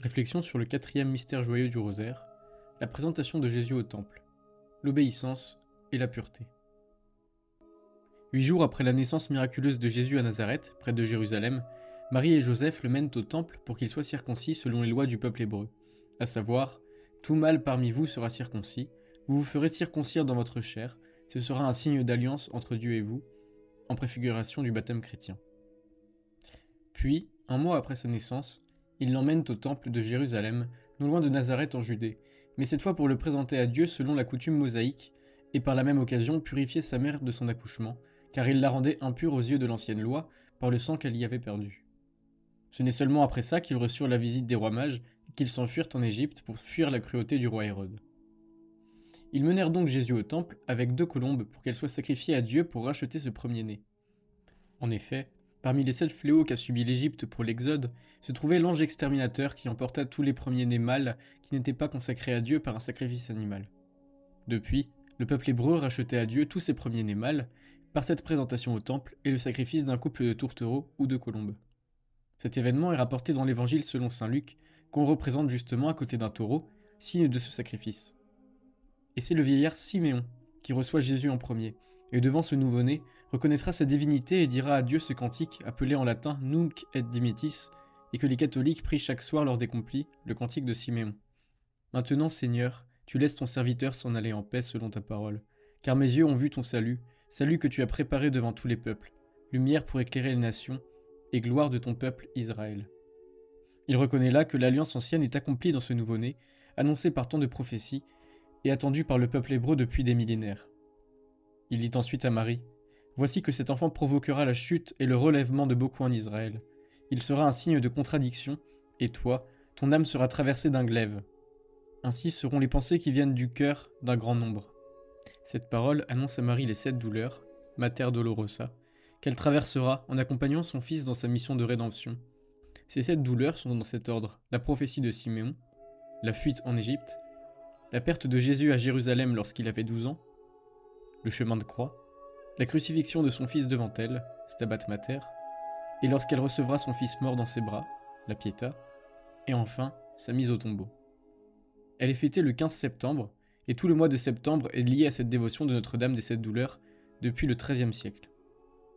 Réflexion sur le quatrième mystère joyeux du rosaire, la présentation de Jésus au temple, l'obéissance et la pureté. 8 jours après la naissance miraculeuse de Jésus à Nazareth, près de Jérusalem, Marie et Joseph le mènent au temple pour qu'il soit circoncis selon les lois du peuple hébreu, à savoir, tout mâle parmi vous sera circoncis, vous vous ferez circoncire dans votre chair, ce sera un signe d'alliance entre Dieu et vous, en préfiguration du baptême chrétien. Puis, un mois après sa naissance, ils l'emmènent au temple de Jérusalem, non loin de Nazareth en Judée, mais cette fois pour le présenter à Dieu selon la coutume mosaïque, et par la même occasion purifier sa mère de son accouchement, car il la rendait impure aux yeux de l'ancienne loi par le sang qu'elle y avait perdu. Ce n'est seulement après ça qu'ils reçurent la visite des rois mages et qu'ils s'enfuirent en Égypte pour fuir la cruauté du roi Hérode. Ils menèrent donc Jésus au temple avec 2 colombes pour qu'elles soient sacrifiées à Dieu pour racheter ce premier-né. En effet, parmi les 7 fléaux qu'a subi l'Égypte pour l'Exode, se trouvait l'ange exterminateur qui emporta tous les premiers-nés mâles qui n'étaient pas consacrés à Dieu par un sacrifice animal. Depuis, le peuple hébreu rachetait à Dieu tous ses premiers-nés mâles par cette présentation au temple et le sacrifice d'un couple de tourtereaux ou de colombes. Cet événement est rapporté dans l'Évangile selon saint Luc, qu'on représente justement à côté d'un taureau, signe de ce sacrifice. Et c'est le vieillard Siméon qui reçoit Jésus en premier, et devant ce nouveau-né, reconnaîtra sa divinité et dira à Dieu ce cantique appelé en latin Nunc et Dimittis, et que les catholiques prient chaque soir lors des complis, le cantique de Siméon. Maintenant, Seigneur, tu laisses ton serviteur s'en aller en paix selon ta parole, car mes yeux ont vu ton salut, salut que tu as préparé devant tous les peuples, lumière pour éclairer les nations, et gloire de ton peuple Israël. Il reconnaît là que l'alliance ancienne est accomplie dans ce nouveau-né, annoncé par tant de prophéties, et attendu par le peuple hébreu depuis des millénaires. Il dit ensuite à Marie, « Voici que cet enfant provoquera la chute et le relèvement de beaucoup en Israël. Il sera un signe de contradiction, et toi, ton âme sera traversée d'un glaive. Ainsi seront les pensées qui viennent du cœur d'un grand nombre. » Cette parole annonce à Marie les 7 douleurs, Mater Dolorosa, qu'elle traversera en accompagnant son fils dans sa mission de rédemption. Ces 7 douleurs sont dans cet ordre, la prophétie de Siméon, la fuite en Égypte, la perte de Jésus à Jérusalem lorsqu'il avait 12 ans, le chemin de croix, la crucifixion de son fils devant elle, Stabat Mater, et lorsqu'elle recevra son fils mort dans ses bras, la Pietà, et enfin sa mise au tombeau. Elle est fêtée le 15 septembre, et tout le mois de septembre est lié à cette dévotion de Notre-Dame des 7 douleurs depuis le XIIIe siècle.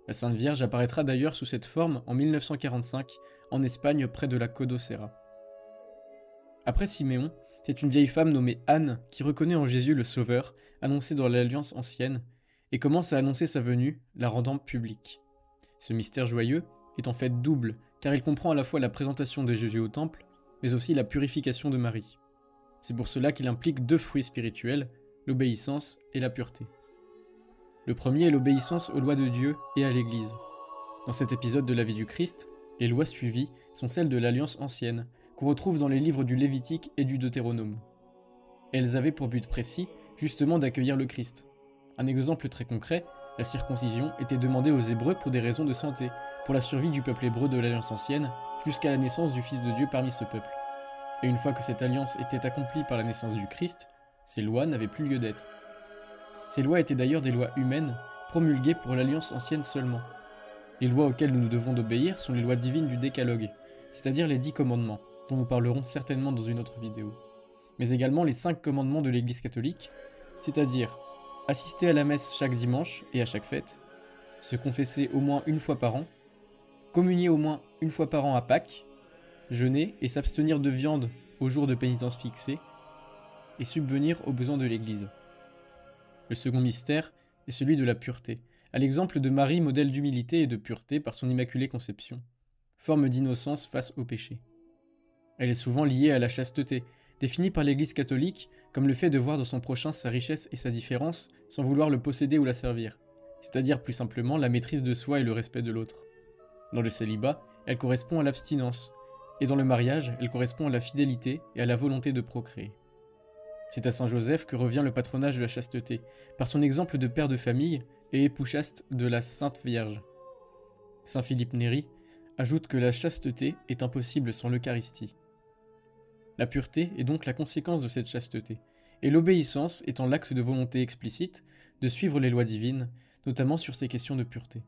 La Sainte Vierge apparaîtra d'ailleurs sous cette forme en 1945 en Espagne près de la Codocera. Après Siméon, c'est une vieille femme nommée Anne qui reconnaît en Jésus le Sauveur, annoncé dans l'Alliance ancienne, et commence à annoncer sa venue, la rendant publique. Ce mystère joyeux est en fait double, car il comprend à la fois la présentation de Jésus au temple, mais aussi la purification de Marie. C'est pour cela qu'il implique 2 fruits spirituels, l'obéissance et la pureté. Le premier est l'obéissance aux lois de Dieu et à l'Église. Dans cet épisode de la vie du Christ, les lois suivies sont celles de l'Alliance ancienne, qu'on retrouve dans les livres du Lévitique et du Deutéronome. Elles avaient pour but précis, justement, d'accueillir le Christ. Un exemple très concret, la circoncision était demandée aux Hébreux pour des raisons de santé, pour la survie du peuple hébreu de l'Alliance ancienne, jusqu'à la naissance du Fils de Dieu parmi ce peuple. Et une fois que cette alliance était accomplie par la naissance du Christ, ces lois n'avaient plus lieu d'être. Ces lois étaient d'ailleurs des lois humaines, promulguées pour l'Alliance ancienne seulement. Les lois auxquelles nous devons obéir sont les lois divines du Décalogue, c'est-à-dire les 10 commandements, dont nous parlerons certainement dans une autre vidéo, mais également les 5 commandements de l'Église catholique, c'est-à-dire assister à la messe chaque dimanche et à chaque fête, se confesser au moins une fois par an, communier au moins une fois par an à Pâques, jeûner et s'abstenir de viande au jour de pénitence fixé, et subvenir aux besoins de l'Église. Le second mystère est celui de la pureté, à l'exemple de Marie, modèle d'humilité et de pureté par son immaculée conception, forme d'innocence face au péché. Elle est souvent liée à la chasteté, définie par l'Église catholique comme le fait de voir dans son prochain sa richesse et sa différence sans vouloir le posséder ou la servir, c'est-à-dire plus simplement la maîtrise de soi et le respect de l'autre. Dans le célibat, elle correspond à l'abstinence, et dans le mariage, elle correspond à la fidélité et à la volonté de procréer. C'est à saint Joseph que revient le patronage de la chasteté, par son exemple de père de famille et époux chaste de la Sainte Vierge. Saint Philippe Néri ajoute que la chasteté est impossible sans l'Eucharistie. La pureté est donc la conséquence de cette chasteté, et l'obéissance étant l'acte de volonté explicite de suivre les lois divines, notamment sur ces questions de pureté.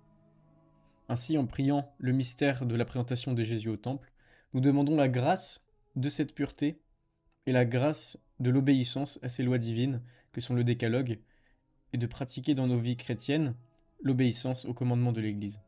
Ainsi, en priant le mystère de la présentation de Jésus au temple, nous demandons la grâce de cette pureté et la grâce de l'obéissance à ces lois divines que sont le décalogue et de pratiquer dans nos vies chrétiennes l'obéissance aux commandements de l'Église.